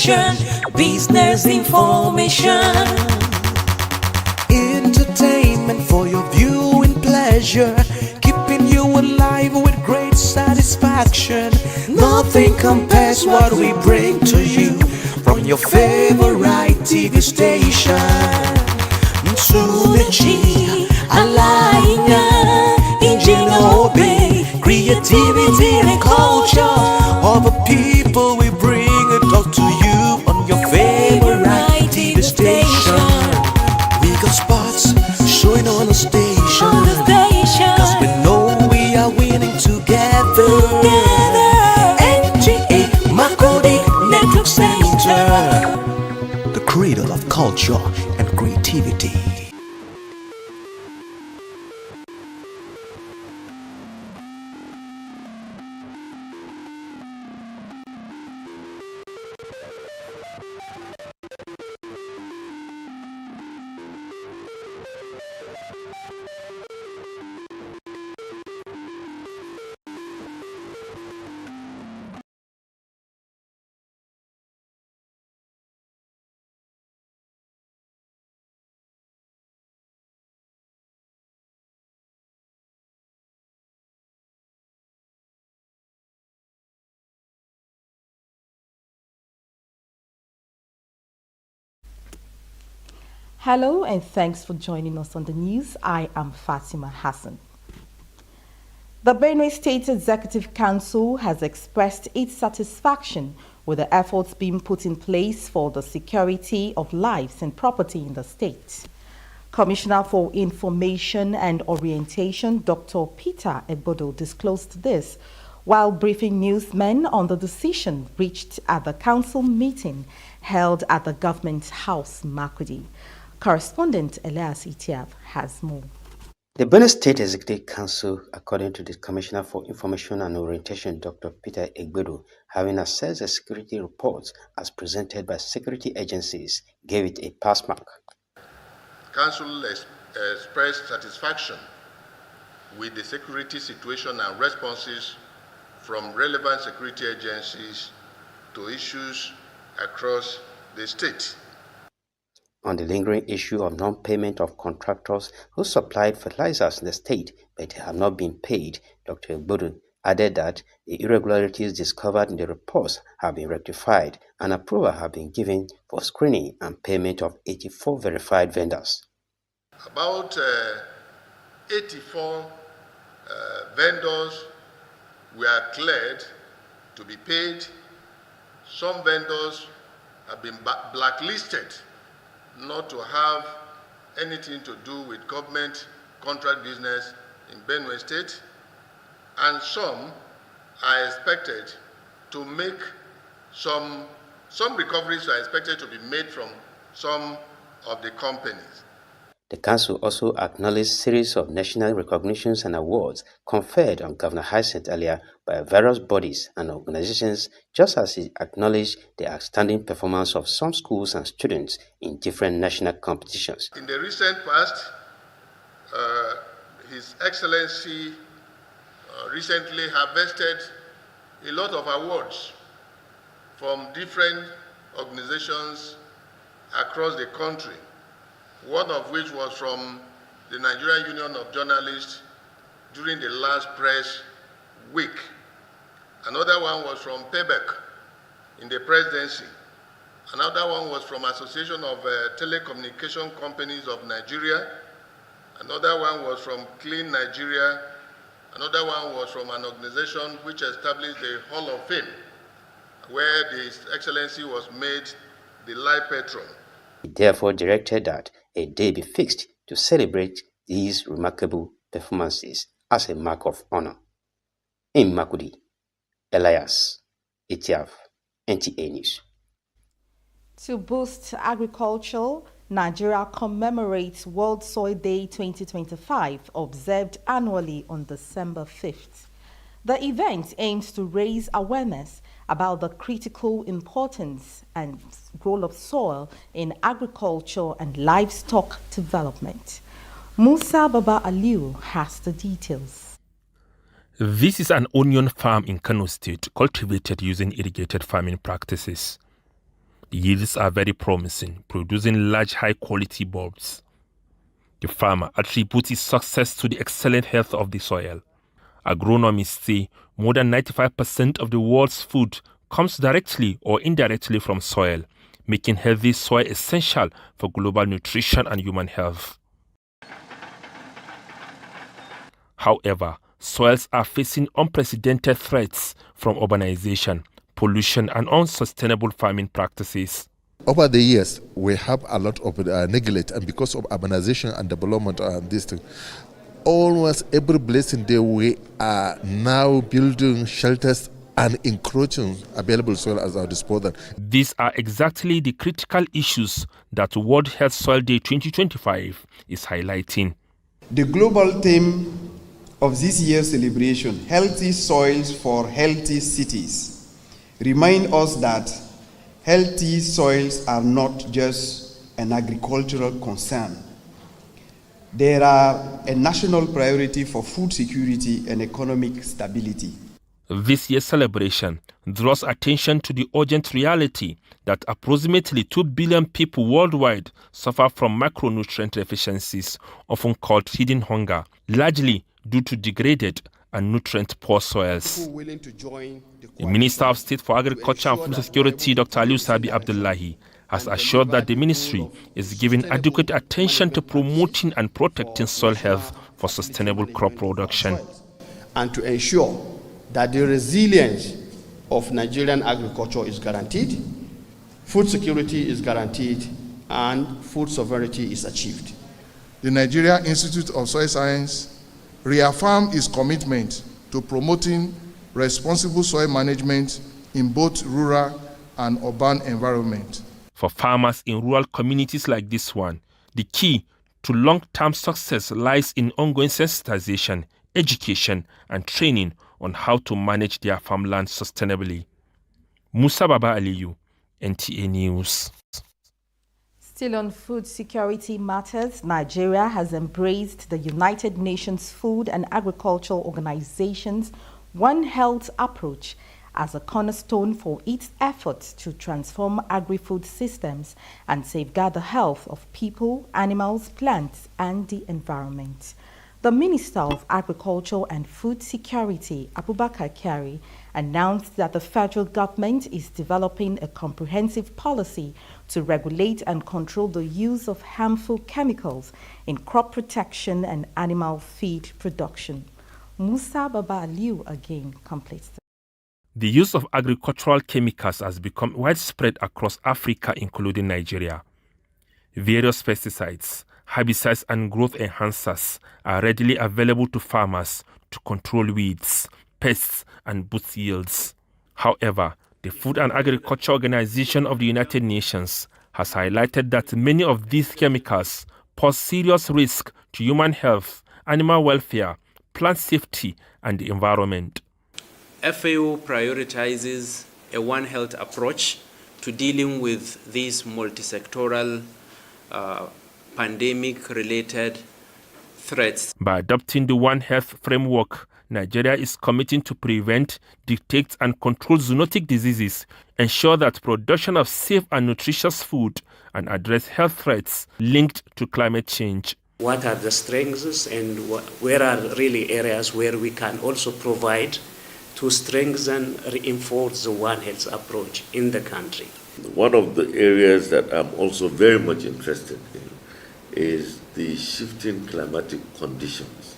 education, business information, entertainment for your viewing pleasure, keeping you alive with great satisfaction. Nothing compares what we bring to you from your favorite TV station. Tsunechi, Alainya, Ingenuity, creativity and culture of the people, we bring it all to you on your favorite TV station. We got spots showing on the station, cause we know we are winning together. NTA Makurdi Network Center, the cradle of culture and creativity. Hello and thanks for joining us on the news. I am Fatima Hassan. The Benue State Executive Council has expressed its satisfaction with the efforts being put in place for the security of lives and property in the state. Commissioner for Information and Orientation, Dr. Peter Egbodo, disclosed this while briefing newsmen on the decision reached at the council meeting held at the Government House, Makurdi. Correspondent Elias Itiab has more. The Benue State Executive Council, according to the Commissioner for Information and Orientation, Dr. Peter Egbodo, having assessed the security reports as presented by security agencies, gave it a pass mark. Council expressed satisfaction with the security situation and responses from relevant security agencies to issues across the state. On the lingering issue of non-payment of contractors who supplied fertilizers in the state but have not been paid, Dr. Egbodo added that the irregularities discovered in the reports have been rectified and approval have been given for screening and payment of 84 verified vendors. About 84 vendors were cleared to be paid. Some vendors have been blacklisted not to have anything to do with government contract business in Benue State, and some are expected to make some recoveries are expected to be made from some of the companies. The Council also acknowledged a series of national recognitions and awards conferred on Governor Hyacinth earlier by various bodies and organizations, just as it acknowledged the outstanding performance of some schools and students in different national competitions. In the recent past, His Excellency recently harvested a lot of awards from different organizations across the country, one of which was from the Nigerian Union of Journalists during the last press week. Another one was from PEBEC in the presidency. Another one was from Association of Telecommunication Companies of Nigeria. Another one was from Clean Nigeria. Another one was from an organization which established the Hall of Fame, where His Excellency was made the life patron. He therefore directed that a day be fixed to celebrate these remarkable performances as a mark of honor. In Makudi, Elias Itiaf, NTA News. To boost agriculture, Nigeria commemorates World Soil Day 2025, observed annually on December 5th. The event aims to raise awareness about the critical importance and role of soil in agriculture and livestock development. Musa Baba Aliu has the details. This is an onion farm in Kano State cultivated using irrigated farming practices. Yields are very promising, producing large high-quality bulbs. The farmer attributes his success to the excellent health of the soil. Agronomists say more than 95% of the world's food comes directly or indirectly from soil, making healthy soil essential for global nutrition and human health. However, soils are facing unprecedented threats from urbanization, pollution, and unsustainable farming practices. Over the years, we have a lot of neglect, and because of urbanization and development and this thing, almost every blessing day we are now building shelters and encroaching available soil as our disposal. These are exactly the critical issues that World Health Soil Day 2025 is highlighting. The global theme of this year's celebration, Healthy Soils for Healthy Cities, remind us that healthy soils are not just an agricultural concern. They are a national priority for food security and economic stability. This year's celebration draws attention to the urgent reality that approximately 2 billion people worldwide suffer from macronutrient deficiencies, often called hidden hunger, largely due to degraded and nutrient-poor soils. The Minister of State for Agriculture and Food Security, Dr. Aliu Sabi Abdullahi, has assured that the ministry is giving adequate attention to promoting and protecting soil health for sustainable crop production. And to ensure that the resilience of Nigerian agriculture is guaranteed, food security is guaranteed, and food sovereignty is achieved. The Nigeria Institute of Soil Science reaffirmed its commitment to promoting responsible soil management in both rural and urban environments. For farmers in rural communities like this one, the key to long-term success lies in ongoing sensitization, education, and training on how to manage their farmland sustainably. Musa Baba Aliyu, NTA News. Still on food security matters, Nigeria has embraced the United Nations Food and Agricultural Organization's One Health approach as a cornerstone for its efforts to transform agri-food systems and safeguard the health of people, animals, plants, and the environment. The Minister of Agriculture and Food Security, Abubakar Kyari, announced that the federal government is developing a comprehensive policy to regulate and control the use of harmful chemicals in crop protection and animal feed production. Musa Baba Aliu again completes. The use of agricultural chemicals has become widespread across Africa, including Nigeria. Various pesticides, herbicides, and growth enhancers are readily available to farmers to control weeds, pests, and boost yields. However, the Food and Agriculture Organization of the United Nations has highlighted that many of these chemicals pose serious risk to human health, animal welfare, plant safety, and the environment. FAO prioritizes a One Health approach to dealing with these multi-sectoral pandemic-related threats. By adopting the One Health framework, Nigeria is committing to prevent, detect, and control zoonotic diseases, ensure that production of safe and nutritious food, and address health threats linked to climate change. What are the strengths and where are really areas where we can also provide to strengthen, reinforce the One Health approach in the country? One of the areas that I'm also very much interested in is the shifting climatic conditions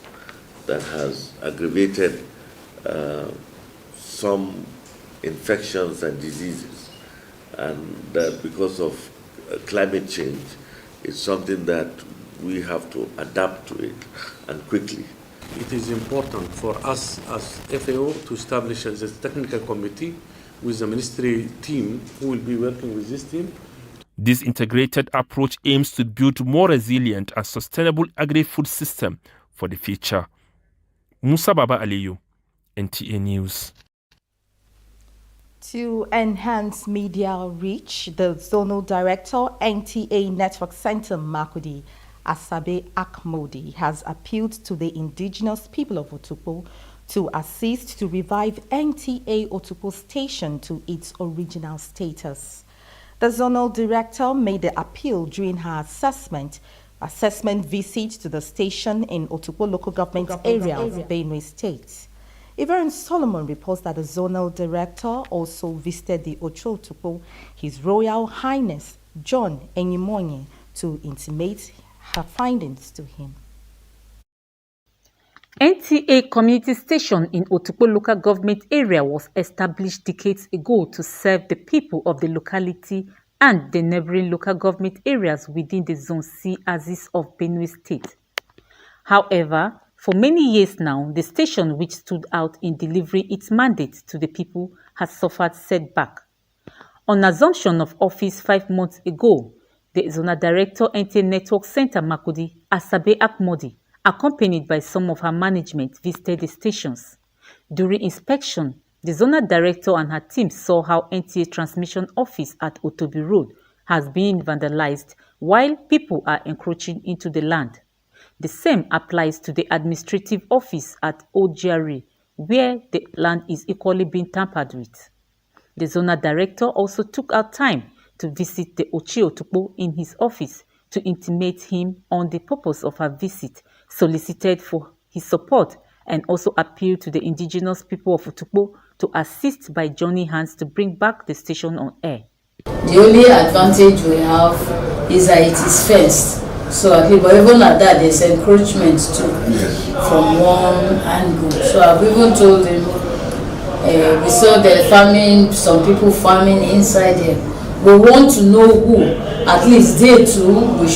that has aggravated some infections and diseases, and that because of climate change, it's something that we have to adapt to it, and quickly. It is important for us as FAO to establish a technical committee with the ministry team who will be working with this team. This integrated approach aims to build more resilient and sustainable agri-food system for the future. Musa Baba Aliyu, NTA News. To enhance media reach, the Zonal Director, NTA Network Center Makurdi, Asabe Akmodi, has appealed to the indigenous people of Otukpo to assist to revive NTA Otukpo station to its original status. The zonal director made the appeal during her assessment visit to the station in Otukpo local government area of Benue State. Yvonne Solomon reports that the zonal director also visited the Otukpo, His Royal Highness John Enyimonye, to intimate her findings to him. NTA community station in Otukpo local government area was established decades ago to serve the people of the locality and the neighboring local government areas within the Zone C axis of Benue State. However, for many years now, the station, which stood out in delivering its mandate to the people, has suffered setback. On assumption of office 5 months ago, the Zonal Director NTA Network Center Makurdi, Asabe Akmodi, accompanied by some of her management, visited the stations. During inspection, the Zonal Director and her team saw how NTA Transmission Office at Otobi Road has been vandalized while people are encroaching into the land. The same applies to the administrative office at Ojari, where the land is equally being tampered with. The Zonal Director also took out time to visit the Ochi Otukpo in his office to intimate him on the purpose of her visit, solicited for his support, and also appealed to the indigenous people of Otukpo to assist by joining hands to bring back the station on air. The only advantage we have is that it is fenced. So, but even at that, there's encroachment too from one angle. So I've even told him, we saw the farming, some people farming inside there. We want to know who, at least they too, we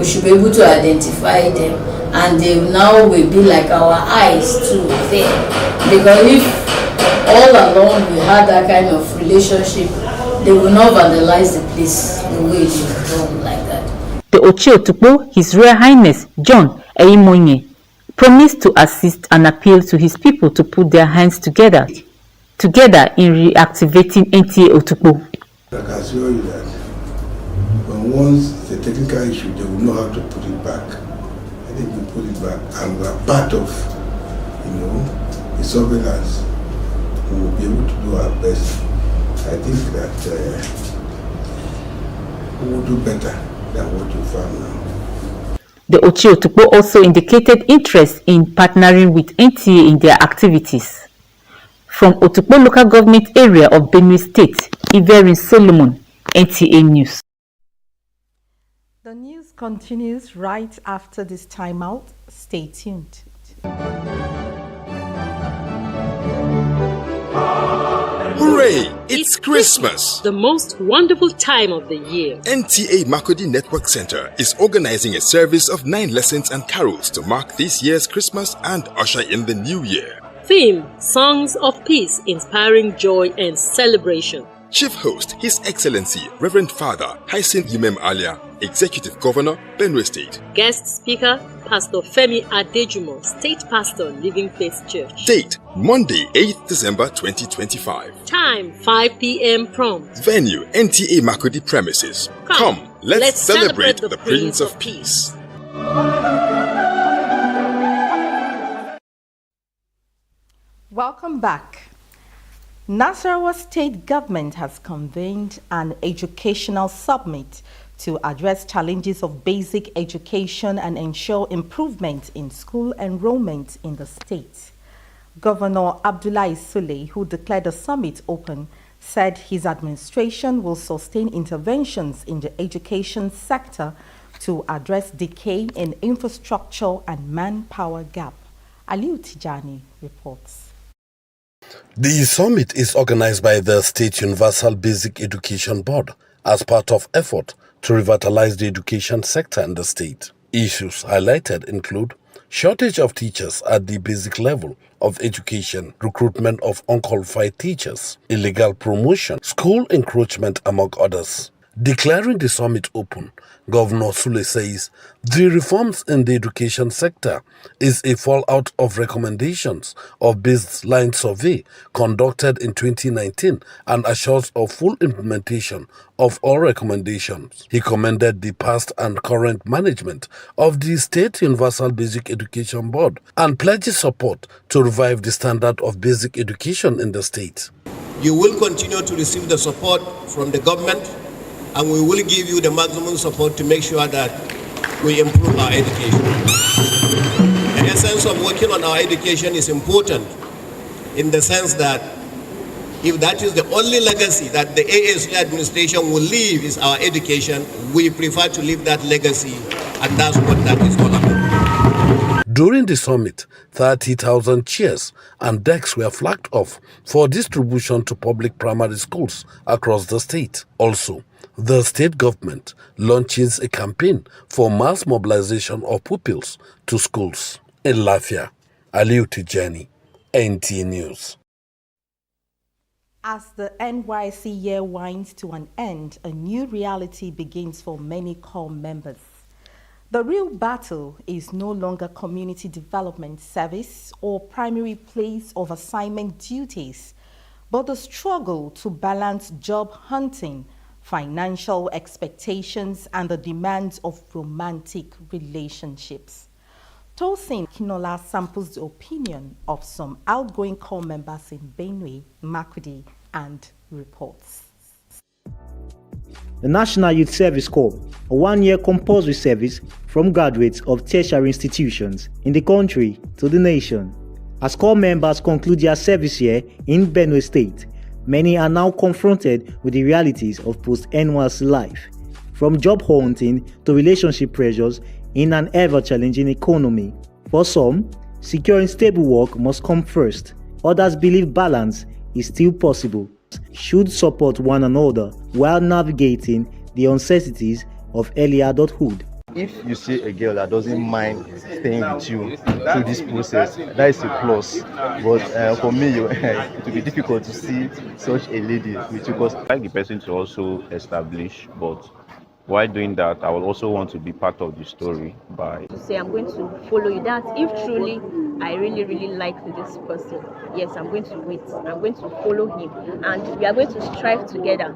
should be able to identify them. And they now will be like our eyes too there. Because if all along we had that kind of relationship, they will not vandalize the place the way they've done like that. The Ochi Otukpo, His Royal Highness John Enyimonye, promised to assist and appeal to his people to put their hands together in reactivating NTA Otukpo. I can assure you that once it's a technical issue, they will know how to put it back. I think we put it back, and we are part of, the surveillance. We will be able to do our best. I think that we will do better than what you found now. The Ochi Otukpo also indicated interest in partnering with NTA in their activities. From Otukpo local government area of Benue State, Yvonne Solomon, NTA News. The news continues right after this timeout. Stay tuned. Hooray! It's Christmas! The most wonderful time of the year. NTA Makudi Network Center is organizing a service of 9 lessons and carols to mark this year's Christmas and usher in the new year. Theme: Songs of Peace, inspiring joy and celebration. Chief host, His Excellency Reverend Father Hyacinth Yumem Alia, Executive Governor, Benue State. Guest speaker, Pastor Femi Adejumo, State Pastor, Living Faith Church. Date: Monday, 8th December 2025. Time: 5 p.m. prompt. Venue: NTA Makudi premises. Come, let's celebrate the Prince of Peace. Welcome back. Nasarawa State Government has convened an educational summit to address challenges of basic education and ensure improvement in school enrollment in the state. Governor Abdullahi Sule, who declared the summit open, said his administration will sustain interventions in the education sector to address decay in infrastructure and manpower gap. Aliu Tijani reports. The summit is organized by the State Universal Basic Education Board as part of effort to revitalize the education sector in the state. Issues highlighted include shortage of teachers at the basic level of education, recruitment of unqualified teachers, illegal promotion, school encroachment, among others. Declaring the summit open, Governor Sule says the reforms in the education sector is a fallout of recommendations of baseline survey conducted in 2019 and assures of full implementation of all recommendations. He commended the past and current management of the State Universal Basic Education Board and pledges support to revive the standard of basic education in the state. You will continue to receive the support from the government, and we will give you the maximum support to make sure that we improve our education. The essence of working on our education is important in the sense that if that is the only legacy that the ASU administration will leave is our education, we prefer to leave that legacy, and that's what that is all about. During the summit, 30,000 chairs and desks were flagged off for distribution to public primary schools across the state. Also, the state government launches a campaign for mass mobilization of pupils to schools. In Lafia, Aliu Tijani, NTA News. As the NYC year winds to an end, a new reality begins for many corps members. The real battle is no longer community development service or primary place of assignment duties, but the struggle to balance job hunting, financial expectations, and the demands of romantic relationships. Tosin Kinola samples the opinion of some outgoing corps members in Benue, Makurdi, and reports. The National Youth Service Corps, a one-year compulsory service from graduates of tertiary institutions in the country to the nation. As corps members conclude their service year in Benue State, many are now confronted with the realities of post-NYC life, from job hunting to relationship pressures in an ever-challenging economy. For some, securing stable work must come first. Others believe balance is still possible, should support one another while navigating the uncertainties of early adulthood. If you see a girl that doesn't mind staying with you through this process, that is a plus. But for me, it will be difficult to see such a lady with you because I like the person to also establish, but while doing that, I will also want to be part of the story by to say I'm going to follow you. That if truly I really like this person, yes, I'm going to wait. I'm going to follow him, and we are going to strive together.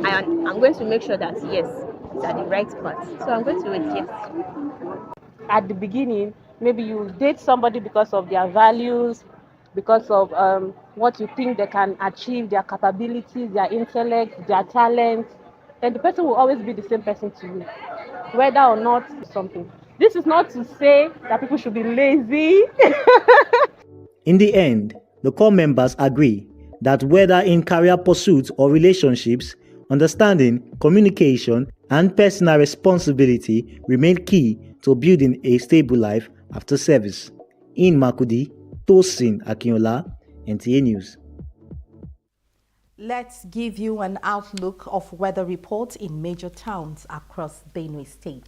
I'm going to make sure that yes, it's at the right path. So I'm going to wait. Yes. At the beginning, maybe you date somebody because of their values, because of what you think they can achieve, their capabilities, their intellect, their talent. Then the person will always be the same person to you, whether or not something. This is not to say that people should be lazy. In the end, the corps members agree that whether in career pursuits or relationships, understanding, communication, and personal responsibility remain key to building a stable life after service. In Makurdi, Tosin Akinola, NTA News. Let's give you an outlook of weather reports in major towns across Benue State.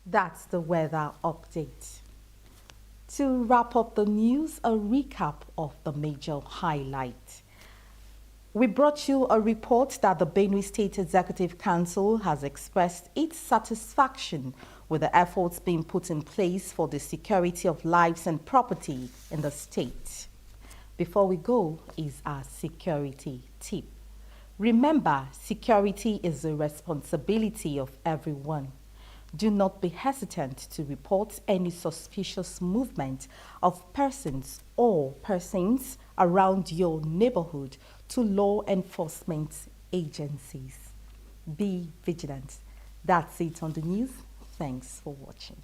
That's the weather update. To wrap up the news, a recap of the major highlights. We brought you a report that the Benue State Executive Council has expressed its satisfaction with the efforts being put in place for the security of lives and property in the state. Before we go is our security tip. Remember, security is the responsibility of everyone. Do not be hesitant to report any suspicious movement of persons or persons around your neighborhood to law enforcement agencies. Be vigilant. That's it on the news. Thanks for watching.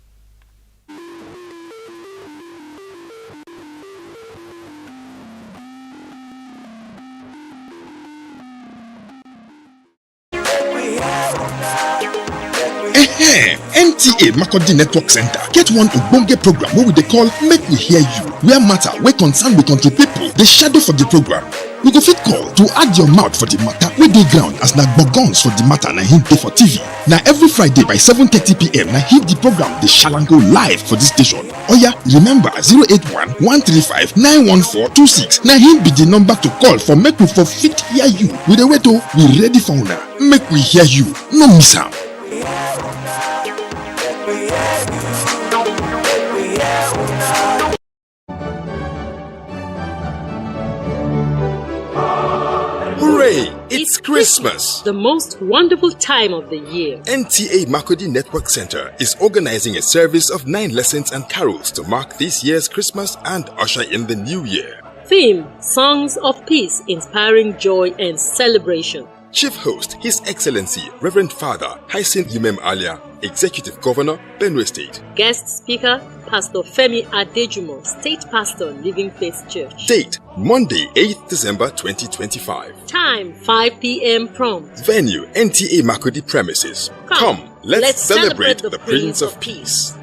NTA MAKURDI Network Center get one ogbonge program wey we dey call Make We Hear You, where matter wey concern with country people dey shadow for the program. You go fit call to add your mouth for the matter wey dey ground, as na gbogons for the matter na him dey for TV. Na every Friday by 7:30 p.m. na him the program dey shalango live for this station. Oya, remember 081-135-91426 na him be the number to call for make we for fit hear you. We dey wait o, we ready for una. Make we hear you, no miss am. Hooray! It's Christmas! The most wonderful time of the year. NTA MAKURDI Network Center is organizing a service of 9 lessons and carols to mark this year's Christmas and usher in the new year. Theme: Songs of Peace, inspiring joy and celebration. Chief host, His Excellency Reverend Father Hyacinth Yumem Alia, Executive Governor, Benue State. Guest speaker: Pastor Femi Adejumo, State Pastor, Living Faith Church. Date: Monday, 8th December 2025. Time: 5 p.m. prompt. Venue: NTA MAKURDI premises. Come, let's celebrate the Prince of Peace.